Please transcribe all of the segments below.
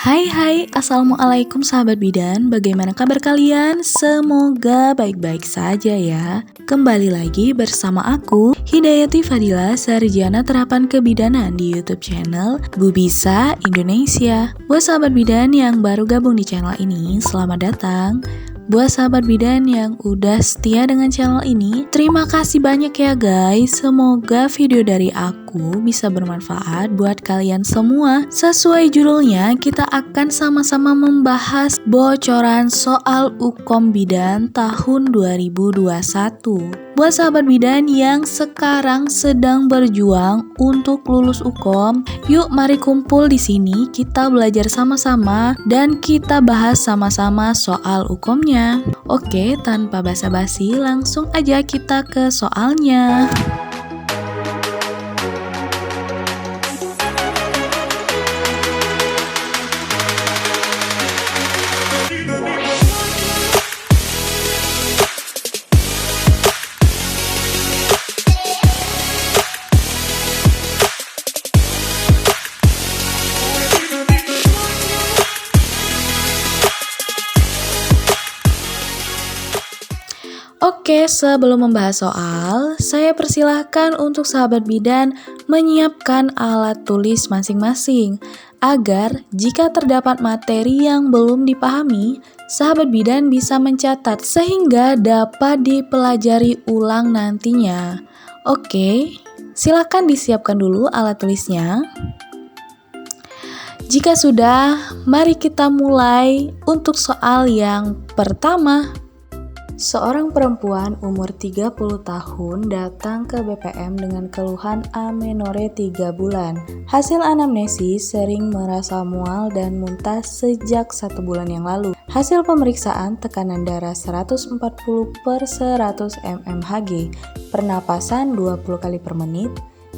Assalamualaikum sahabat bidan, bagaimana kabar kalian? Semoga baik-baik saja ya. Kembali lagi bersama aku, Hidayati Fadila, Sarjana Terapan Kebidanan di YouTube channel Bu Bisa Indonesia. Buat sahabat bidan yang baru gabung di channel ini, selamat datang. Buat sahabat bidan yang udah setia dengan channel ini, terima kasih banyak ya guys. Semoga video dari aku bisa bermanfaat buat kalian semua. Sesuai judulnya, kita akan sama-sama membahas bocoran soal Ukom Bidan tahun 2021. Buat sahabat bidan yang sekarang sedang berjuang untuk lulus Ukom, yuk mari kumpul di sini, kita belajar sama-sama dan kita bahas sama-sama soal Ukomnya. Oke, tanpa basa-basi, langsung aja kita ke soalnya. Oke, sebelum membahas soal, saya persilahkan untuk sahabat bidan menyiapkan alat tulis masing-masing agar jika terdapat materi yang belum dipahami, sahabat bidan bisa mencatat sehingga dapat dipelajari ulang nantinya. Oke, silakan disiapkan dulu alat tulisnya. Jika sudah, mari kita mulai untuk soal yang pertama. Seorang perempuan umur 30 tahun datang ke BPM dengan keluhan amenore 3 bulan. Hasil anamnesis sering merasa mual dan muntah sejak 1 bulan yang lalu. Hasil pemeriksaan tekanan darah 140/100 mmHg, pernapasan 20 kali per menit,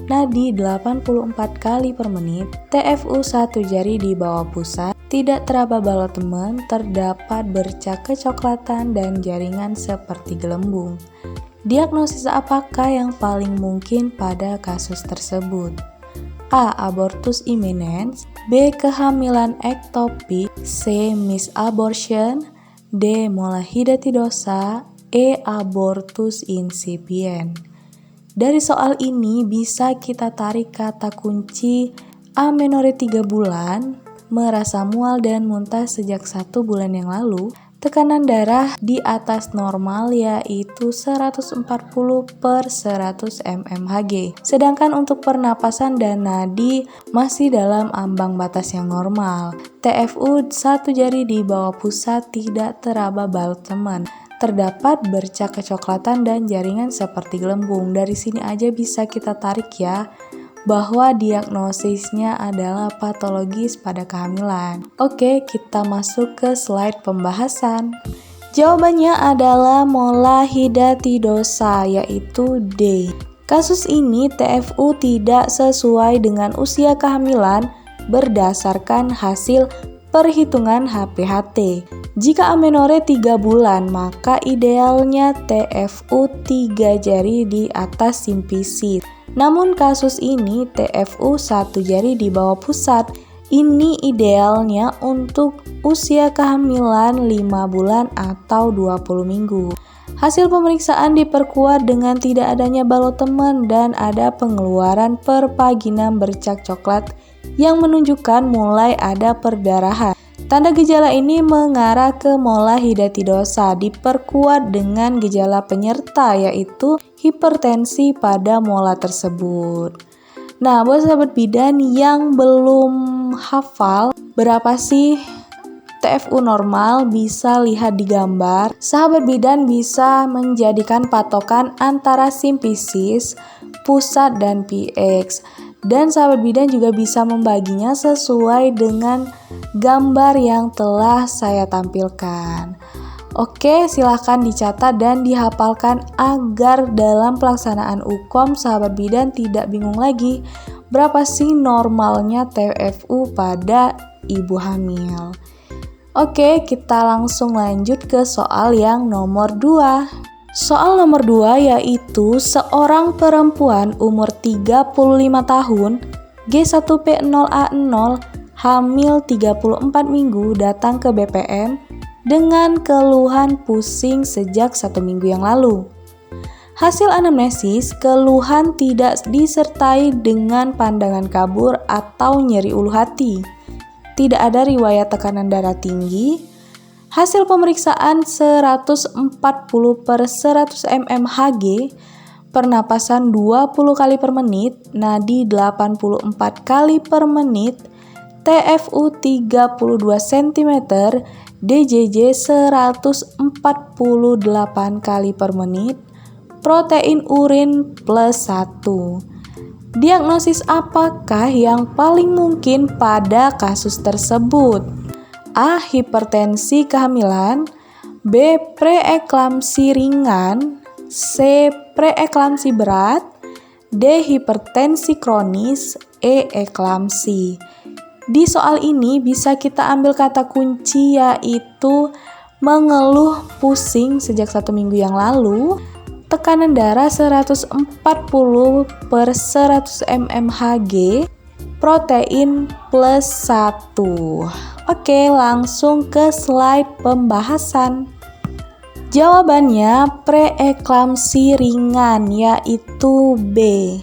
nadi 84 kali per menit, TFU 1 jari di bawah pusat, tidak teraba balok temen, terdapat bercak kecoklatan dan jaringan seperti gelembung. Diagnosis apakah yang paling mungkin pada kasus tersebut? A. Abortus imminens, B. Kehamilan ektopik, C. misabortion, D. molahidatidosa, E. Abortus incipient. Dari soal ini bisa kita tarik kata kunci amenore 3 bulan, merasa mual dan muntah sejak 1 bulan yang lalu, tekanan darah di atas normal yaitu 140/100 mmHg. Sedangkan untuk pernapasan dan nadi masih dalam ambang batas yang normal. TFU 1 jari di bawah pusat, tidak teraba balok temen. Terdapat bercak kecoklatan dan jaringan seperti gelembung. Dari sini aja bisa kita tarik ya, bahwa diagnosisnya adalah patologis pada kehamilan. Oke, kita masuk ke slide pembahasan. Jawabannya adalah molahidatidosa, yaitu D. Kasus ini TFU tidak sesuai dengan usia kehamilan berdasarkan hasil perhitungan HPHT. Jika amenore 3 bulan, maka idealnya TFU 3 jari di atas simpisit. Namun kasus ini TFU 1 jari di bawah pusat. Ini idealnya untuk usia kehamilan 5 bulan atau 20 minggu. Hasil pemeriksaan diperkuat dengan tidak adanya balok temen dan ada pengeluaran perpaginan bercak coklat yang menunjukkan mulai ada perdarahan. Tanda gejala ini mengarah ke molahidatidosa, diperkuat dengan gejala penyerta yaitu hipertensi pada mola tersebut. Nah, buat sahabat bidan yang belum hafal berapa sih TFU normal, bisa lihat di gambar. Sahabat bidan bisa menjadikan patokan antara simpisis, pusat, dan PX. Dan sahabat bidan juga bisa membaginya sesuai dengan gambar yang telah saya tampilkan. Oke, silahkan dicatat dan dihafalkan agar dalam pelaksanaan Ukom sahabat bidan tidak bingung lagi berapa sih normalnya TFU pada ibu hamil. Oke, kita langsung lanjut ke soal yang nomor 2. Soal nomor 2 yaitu seorang perempuan umur 35 tahun, G1P0A0, hamil 34 minggu datang ke BPM dengan keluhan pusing sejak 1 minggu yang lalu. Hasil anamnesis, keluhan tidak disertai dengan pandangan kabur atau nyeri ulu hati. Tidak ada riwayat tekanan darah tinggi. Hasil pemeriksaan 140/100 mmHg, pernapasan 20 kali per menit, nadi 84 kali per menit, TFU 32 cm, DJJ 148 kali per menit, protein urin +1. Diagnosis apakah yang paling mungkin pada kasus tersebut? A. Hipertensi kehamilan, B. Preeklamsi ringan, C. Preeklamsi berat, D. Hipertensi kronis, E. Eklamsi. Di soal ini bisa kita ambil kata kunci yaitu mengeluh pusing sejak 1 minggu yang lalu, tekanan darah 140/100 mmHg, protein +1. Oke, langsung ke slide pembahasan. Jawabannya preeklamsi ringan, yaitu B.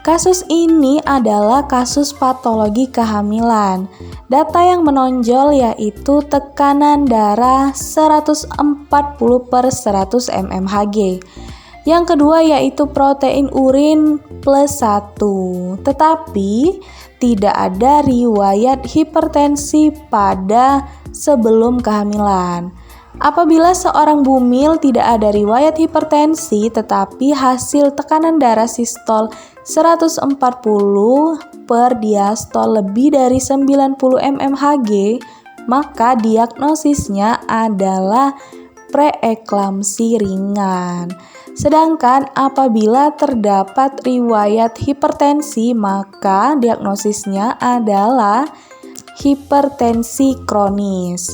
Kasus ini adalah kasus patologi kehamilan. Data yang menonjol yaitu tekanan darah 140/100 mmHg. Yang kedua yaitu protein urin +1. Tetapi tidak ada riwayat hipertensi pada sebelum kehamilan. Apabila seorang bumil tidak ada riwayat hipertensi tetapi hasil tekanan darah sistol 140 per diastol lebih dari 90 mmHg, maka diagnosisnya adalah preeklamsi ringan. Sedangkan apabila terdapat riwayat hipertensi, maka diagnosisnya adalah hipertensi kronis.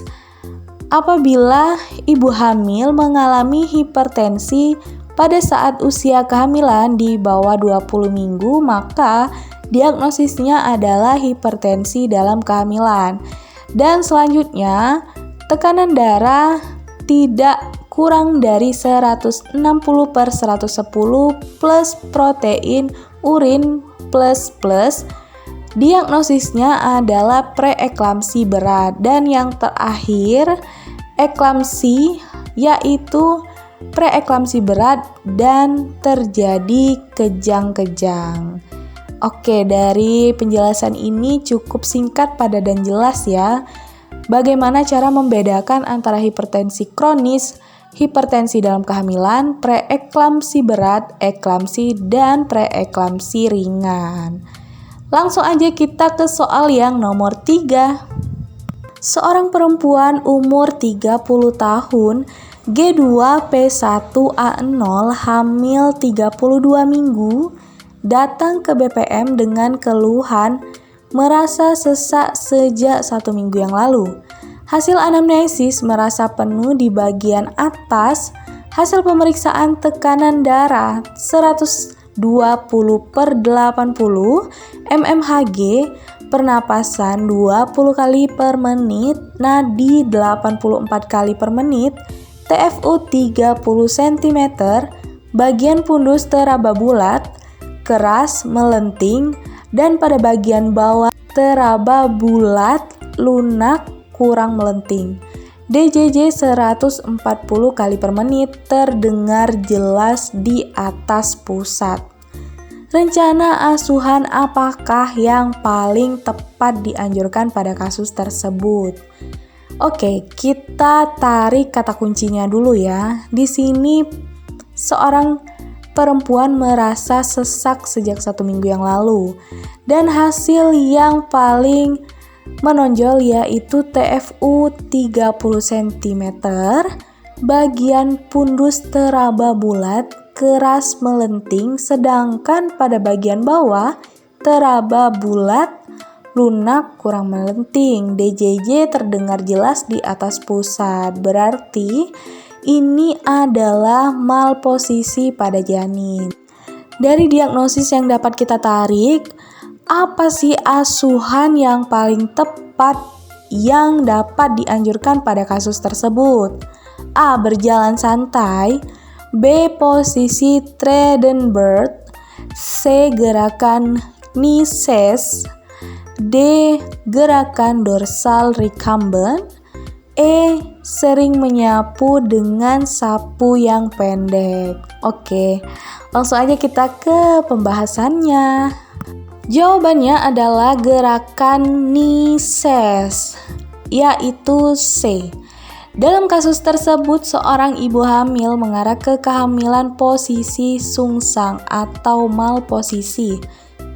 Apabila ibu hamil mengalami hipertensi pada saat usia kehamilan di bawah 20 minggu, maka diagnosisnya adalah hipertensi dalam kehamilan. Dan selanjutnya, tekanan darah tidak kurang dari 160/110 plus protein urin plus. Diagnosisnya adalah preeklamsi berat. Dan yang terakhir, eklamsi, yaitu preeklamsi berat dan terjadi kejang-kejang. Oke, dari penjelasan ini cukup singkat, padat dan jelas ya. Bagaimana cara membedakan antara hipertensi kronis, hipertensi dalam kehamilan, preeklamsi berat, eklamsi, dan preeklamsi ringan. Langsung aja kita ke soal yang nomor 3. Seorang perempuan umur 30 tahun, G2P1A0, hamil 32 minggu, datang ke BPM dengan keluhan merasa sesak sejak 1 minggu yang lalu. Hasil anamnesis merasa penuh di bagian atas. Hasil pemeriksaan tekanan darah 120/80 mmHg, pernapasan 20 kali per menit, nadi 84 kali per menit, TFU 30 cm, bagian pundus teraba bulat, keras, melenting, dan pada bagian bawah teraba bulat, lunak, kurang melenting. DJJ 140 kali per menit, terdengar jelas di atas pusat. Rencana asuhan apakah yang paling tepat dianjurkan pada kasus tersebut? Oke, kita tarik kata kuncinya dulu ya. Di sini seorang perempuan merasa sesak sejak 1 minggu yang lalu. Dan hasil yang paling menonjol yaitu TFU 30 cm, bagian pundus teraba bulat, keras melenting, sedangkan pada bagian bawah teraba bulat, lunak, kurang melenting. DJJ terdengar jelas di atas pusat. Berarti ini adalah malposisi pada janin. Dari diagnosis yang dapat kita tarik, Apa sih asuhan yang paling tepat yang dapat dianjurkan pada kasus tersebut? A. Berjalan santai. B. Posisi Trendelenburg. C. Gerakan Nices. D. Gerakan dorsal recumbent. E. Sering menyapu dengan sapu yang pendek. Oke, langsung aja kita ke pembahasannya. Jawabannya adalah gerakan Nices, yaitu C. Dalam kasus tersebut, seorang ibu hamil mengarah ke kehamilan posisi sungsang atau malposisi.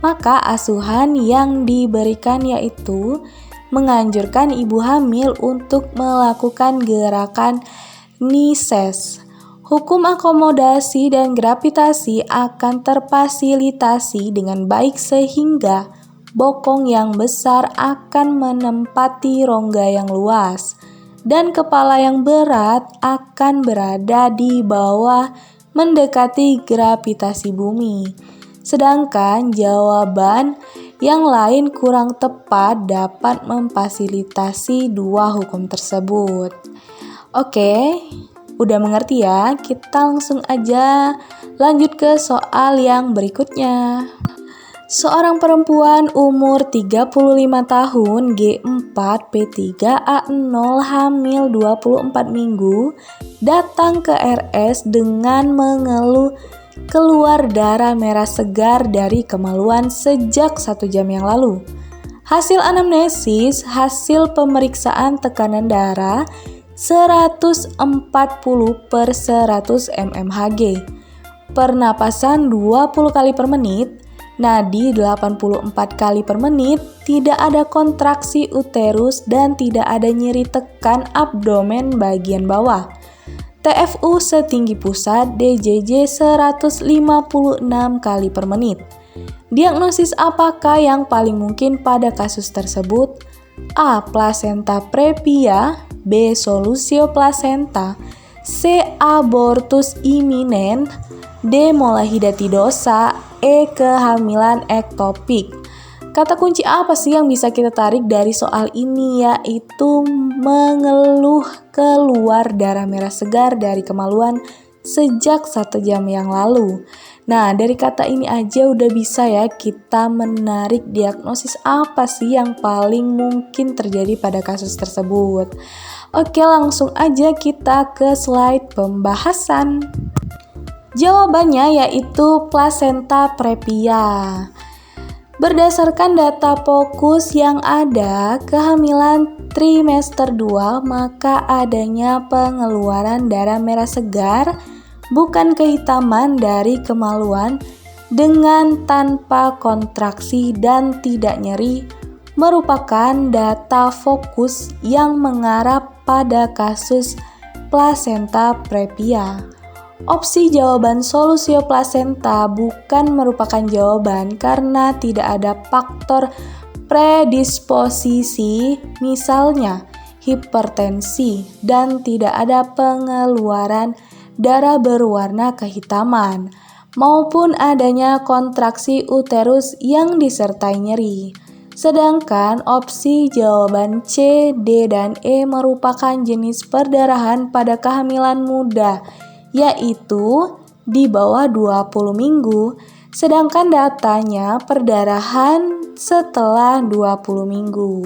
Maka asuhan yang diberikan yaitu menganjurkan ibu hamil untuk melakukan gerakan Nices. Hukum akomodasi dan gravitasi akan terfasilitasi dengan baik sehingga bokong yang besar akan menempati rongga yang luas dan kepala yang berat akan berada di bawah mendekati gravitasi bumi. Sedangkan jawaban yang lain kurang tepat dapat memfasilitasi dua hukum tersebut. Oke, udah mengerti ya? Kita langsung aja lanjut ke soal yang berikutnya. Seorang perempuan umur 35 tahun, G4, P3, A0, hamil 24 minggu, datang ke RS dengan mengeluh keluar darah merah segar dari kemaluan sejak 1 jam yang lalu. Hasil anamnesis, hasil pemeriksaan tekanan darah 140/100 mmHg, pernapasan 20 kali per menit, nadi 84 kali per menit, tidak ada kontraksi uterus dan tidak ada nyeri tekan abdomen bagian bawah. TFU setinggi pusat, DJJ 156 kali per menit. Diagnosis apakah yang paling mungkin pada kasus tersebut? A. Placenta previa. B. Solusio placenta. C. Abortus imminent. D. Molehidatidosa. E. Kehamilan ektopik. Kata kunci apa sih yang bisa kita tarik dari soal ini, yaitu mengeluh keluar darah merah segar dari kemaluan sejak 1 jam yang lalu. Nah, dari kata ini aja udah bisa ya kita menarik diagnosis apa sih yang paling mungkin terjadi pada kasus tersebut. Oke, langsung aja kita ke slide pembahasan. Jawabannya yaitu placenta previa. Berdasarkan data fokus yang ada, kehamilan trimester 2 maka adanya pengeluaran darah merah segar, bukan kehitaman dari kemaluan dengan tanpa kontraksi dan tidak nyeri, merupakan data fokus yang mengarah pada kasus placenta previa. Opsi jawaban solusio placenta bukan merupakan jawaban karena tidak ada faktor predisposisi, misalnya hipertensi, dan tidak ada pengeluaran darah berwarna kehitaman, maupun adanya kontraksi uterus yang disertai nyeri. Sedangkan opsi jawaban C, D, dan E merupakan jenis perdarahan pada kehamilan muda, yaitu di bawah 20 minggu, sedangkan datanya perdarahan setelah 20 minggu.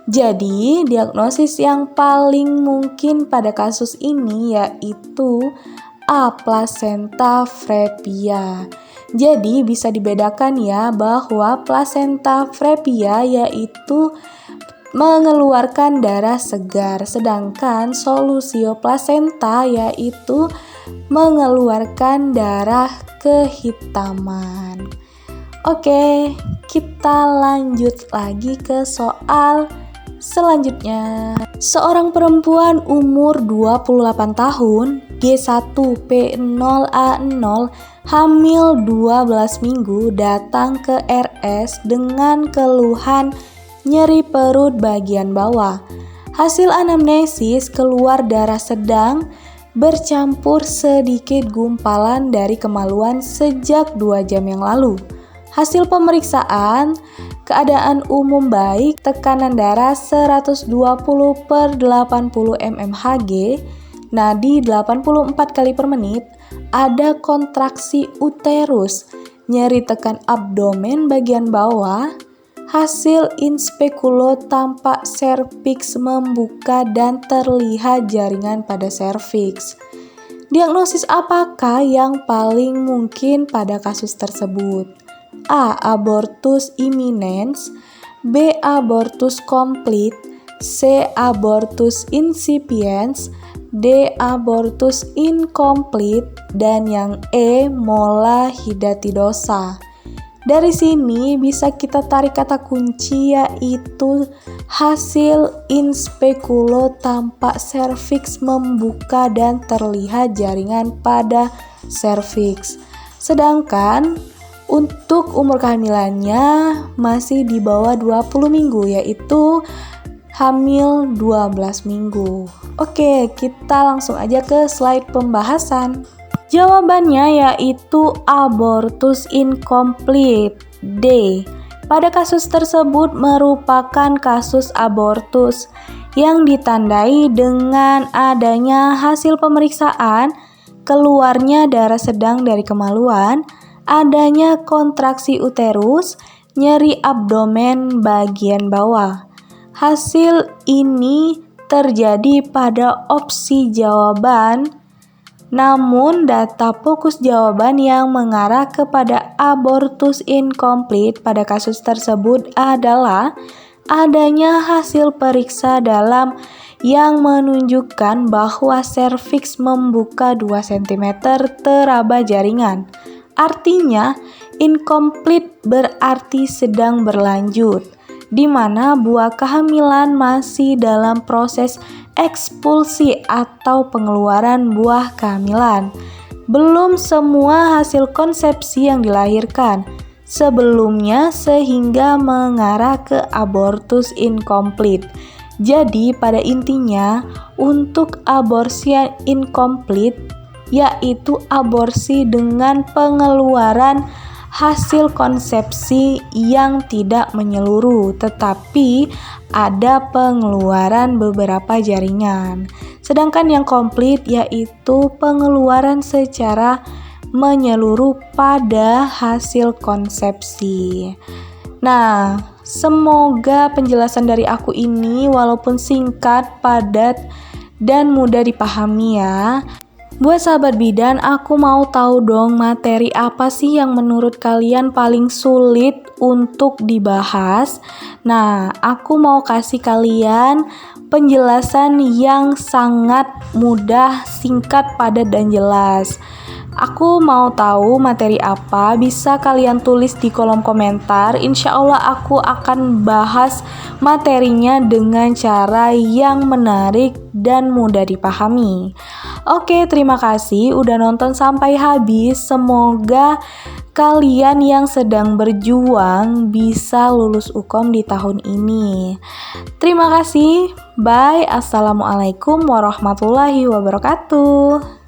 Jadi, diagnosis yang paling mungkin pada kasus ini yaitu A. Placenta previa. Jadi, bisa dibedakan ya bahwa placenta previa yaitu mengeluarkan darah segar, sedangkan solusio placenta yaitu mengeluarkan darah kehitaman. Oke, kita lanjut lagi ke soal selanjutnya. Seorang perempuan umur 28 tahun, G1, P0, A0, hamil 12 minggu, datang ke RS dengan keluhan nyeri perut bagian bawah. Hasil anamnesis, keluar darah sedang bercampur sedikit gumpalan dari kemaluan sejak 2 jam yang lalu. Hasil pemeriksaan, keadaan umum baik, tekanan darah 120/80 mmHg, nadi 84 kali per menit, ada kontraksi uterus, nyeri tekan abdomen bagian bawah, hasil inspekulo tampak serviks membuka dan terlihat jaringan pada serviks. Diagnosis apakah yang paling mungkin pada kasus tersebut? A. Abortus imminens, B. Abortus complete, C. Abortus incipiens, D. Abortus incomplete, dan yang E. Mola hidatidosa. Dari sini bisa kita tarik kata kunci yaitu hasil inspekulo tampak serviks membuka dan terlihat jaringan pada serviks. Sedangkan untuk umur kehamilannya masih di bawah 20 minggu yaitu hamil 12 minggu. Oke, kita langsung aja ke slide pembahasan. Jawabannya yaitu abortus incomplete, D. Pada kasus tersebut merupakan kasus abortus yang ditandai dengan adanya hasil pemeriksaan, keluarnya darah sedang dari kemaluan, adanya kontraksi uterus, nyeri abdomen bagian bawah. Hasil ini terjadi pada opsi jawaban, namun data fokus jawaban yang mengarah kepada abortus incomplete pada kasus tersebut adalah adanya hasil periksa dalam yang menunjukkan bahwa serviks membuka 2 cm teraba jaringan. Artinya, incomplete berarti sedang berlanjut, di mana buah kehamilan masih dalam proses ekspulsi atau pengeluaran buah kehamilan. Belum semua hasil konsepsi yang dilahirkan sebelumnya sehingga mengarah ke abortus incomplete. Jadi pada intinya untuk aborsi incomplete yaitu aborsi dengan pengeluaran hasil konsepsi yang tidak menyeluruh, tetapi ada pengeluaran beberapa jaringan. Sedangkan yang komplit yaitu pengeluaran secara menyeluruh pada hasil konsepsi. Nah, semoga penjelasan dari aku ini walaupun singkat, padat, dan mudah dipahami ya. Buat sahabat bidan, aku mau tahu dong materi apa sih yang menurut kalian paling sulit untuk dibahas. Nah, aku mau kasih kalian penjelasan yang sangat mudah, singkat, padat, dan jelas. Aku mau tahu materi apa, bisa kalian tulis di kolom komentar. Insya Allah aku akan bahas materinya dengan cara yang menarik dan mudah dipahami. Oke, terima kasih udah nonton sampai habis. Semoga kalian yang sedang berjuang bisa lulus UKOM di tahun ini. Terima kasih. Bye. Assalamualaikum warahmatullahi wabarakatuh.